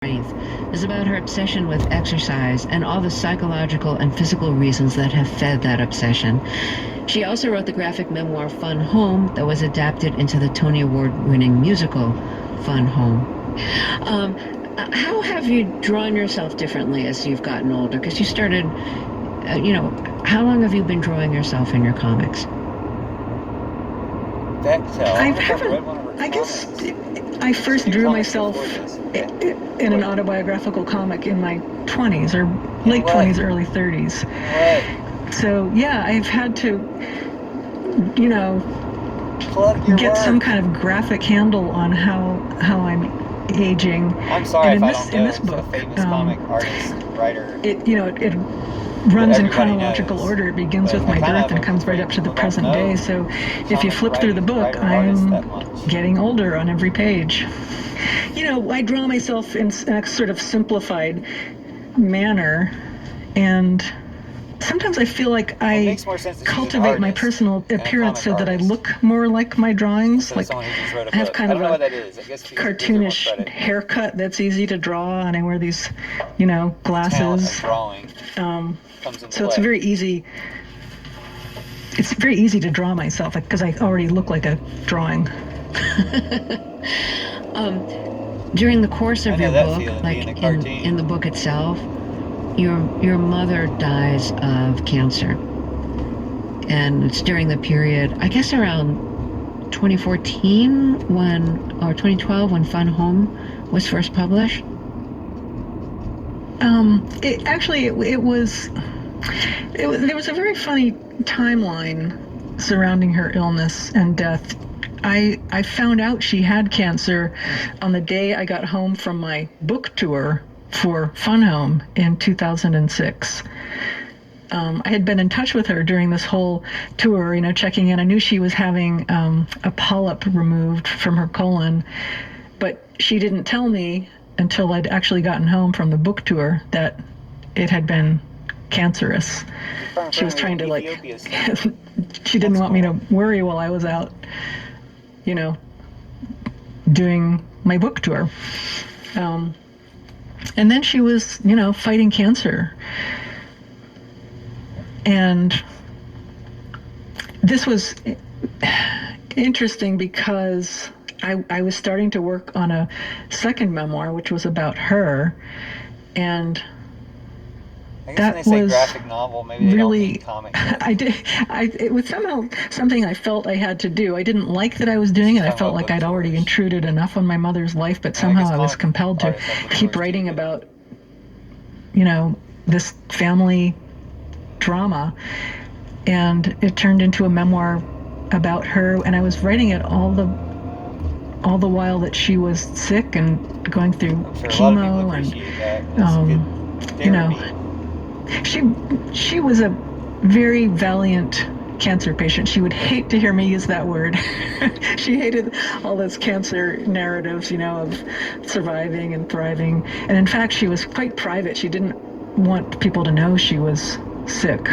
strength is about her obsession with exercise and all the psychological and physical reasons that have fed that obsession. She also wrote the graphic memoir Fun Home that was adapted into the Tony Award-winning musical Fun Home. Um, how have you drawn yourself differently as you've gotten older? Because you started, how long have you been drawing yourself in your comics? Bectel. I I wonder if I've haven't. read one of her I guess comics. I She first did drew comics myself before this. in an autobiographical comic in my 20s or In late what? 20s, early 30s. In what? So yeah, I've had to, you know, Plug your get work. some kind of graphic handle on how I'm aging. I'm sorry And if I don't know. in this It's book, a famous comic artist, writer. it runs in Everybody chronological knows. order. It begins But with I my kind birth of and am comes right afraid up to the people don't present know day. So if you comic flip through the book, artists that I'm much. getting older on every page. I draw myself in a sort of simplified manner, and sometimes I feel like Well, it I makes more sense that she's an cultivate my artist personal and a appearance so comic that I artist look more like my drawings. instead of Like someone who just wrote a I have book. kind I of don't know a what that is. I guess she gives her more cartoonish credit. haircut that's easy to draw, and I wear these, Talent glasses. of drawing comes into So it's play. very easy. It's very easy to draw myself because I already look like a drawing. During the course of your book, feeling, like being a cartoon. in the book itself, your mother dies of cancer, and it's during the period, I guess, around 2014 or 2012 when Fun Home was first published. It was. There was a very funny timeline surrounding her illness and death. I found out she had cancer on the day I got home from my book tour for Fun Home in 2006. I had been in touch with her during this whole tour, checking in. I knew she was having a polyp removed from her colon, but she didn't tell me until I'd actually gotten home from the book tour that it had been cancerous. She was trying to she didn't want me to worry while I was out, doing my book tour. And then she was, fighting cancer. And this was interesting because I was starting to work on a second memoir, which was about her, and I guess that when they say was graphic novel, maybe they really, don't mean comic. it was somehow something I felt I had to do. I didn't like that I was doing it. I felt like I'd already intruded enough on my mother's life, but somehow I was compelled to keep writing about, this family drama. And it turned into a memoir about her, and I was writing it all the while that she was sick and going through chemo, and she was a very valiant cancer patient. She would hate to hear me use that word. She hated all those cancer narratives, of surviving and thriving. And in fact, she was quite private. She didn't want people to know she was sick.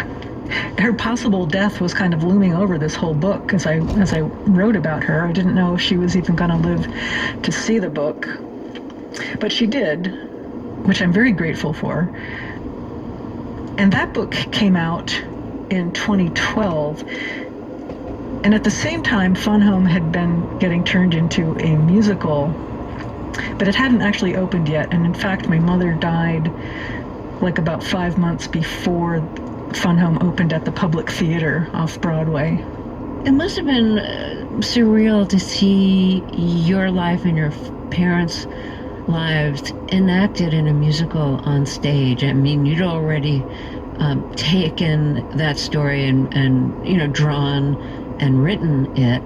Her possible death was kind of looming over this whole book as I wrote about her. I didn't know if she was even going to live to see the book, but she did, which I'm very grateful for. And that book came out in 2012, and at the same time, Fun Home had been getting turned into a musical, but it hadn't actually opened yet. And in fact, my mother died like about 5 months before Fun Home opened at the Public Theater off Broadway. It must have been surreal to see your life and your parents' lives enacted in a musical on stage. I mean, you'd already taken that story and drawn and written it,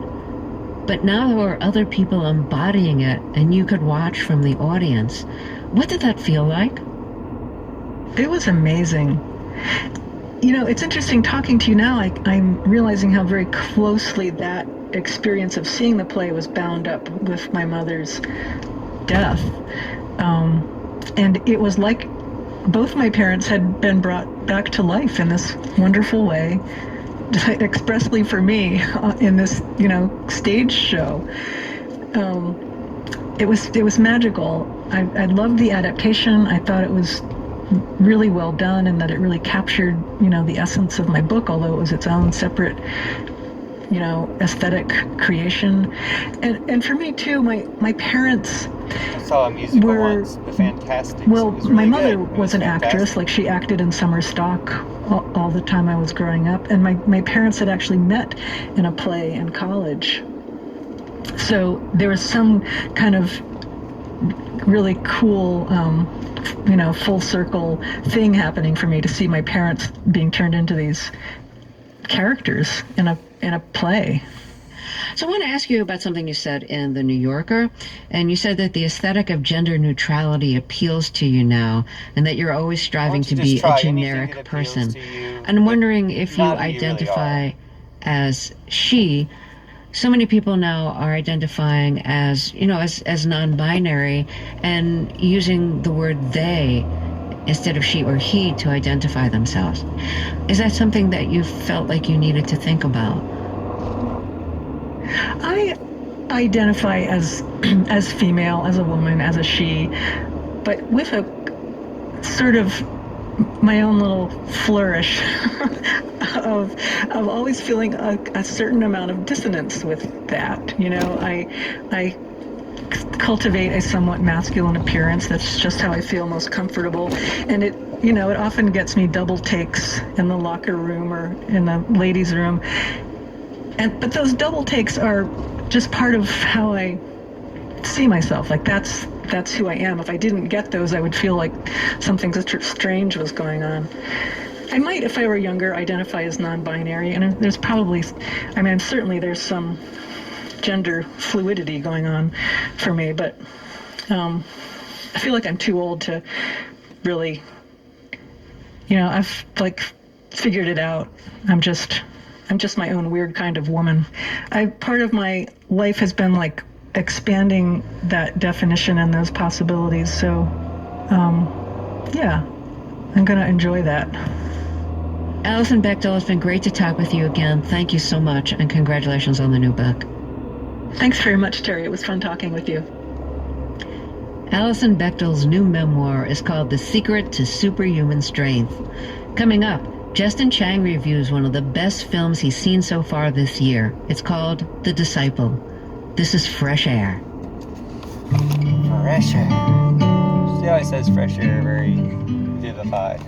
but now there were other people embodying it, and you could watch from the audience. What did that feel like? It was amazing. It's interesting talking to you now. I'm realizing how very closely that experience of seeing the play was bound up with my mother's death. And it was like both my parents had been brought back to life in this wonderful way, expressly for me, in this, stage show. It was magical. I loved the adaptation. I thought it was really well done, and that it really captured, the essence of my book, although it was its own separate, aesthetic creation. And for me too, my parents I saw a musical were once, The Fantastics. well, It was really my mother good. It was an fantastic. actress. Like, she acted in summer stock all the time I was growing up, and my parents had actually met in a play in college. So there was some kind of really cool, full circle thing happening for me to see my parents being turned into these characters in a play. So I want to ask you about something you said in The New Yorker, and you said that the aesthetic of gender neutrality appeals to you now, and that you're always striving to be a generic person. And I'm wondering if you identify as she. So many people now are identifying as, as non-binary and using the word they instead of she or he to identify themselves. Is that something that you felt like you needed to think about? I identify as female, as a woman, as a she, but with a sort of my own little flourish of always feeling a certain amount of dissonance with that. I cultivate a somewhat masculine appearance. That's just how I feel most comfortable, and it often gets me double takes in the locker room or in the ladies' room. But those double takes are just part of how I see myself. Like, that's who I am. If I didn't get those, I would feel like something strange was going on. I might, if I were younger, identify as non-binary, and there's probably, certainly there's some gender fluidity going on for me, but I feel like I'm too old to really, I've figured it out. I'm just my own weird kind of woman. Part of my life has been expanding that definition and those possibilities. So, yeah, I'm going to enjoy that. Allison Bectel, it's been great to talk with you again. Thank you so much, and congratulations on the new book. Thanks very much, Terry. It was fun talking with you. Allison Bechtel's new memoir is called The Secret to Superhuman Strength. Coming up, Justin Chang reviews one of the best films he's seen so far this year. It's called The Disciple. This is Fresh Air. Fresh air. See how it says fresh air, very vivified.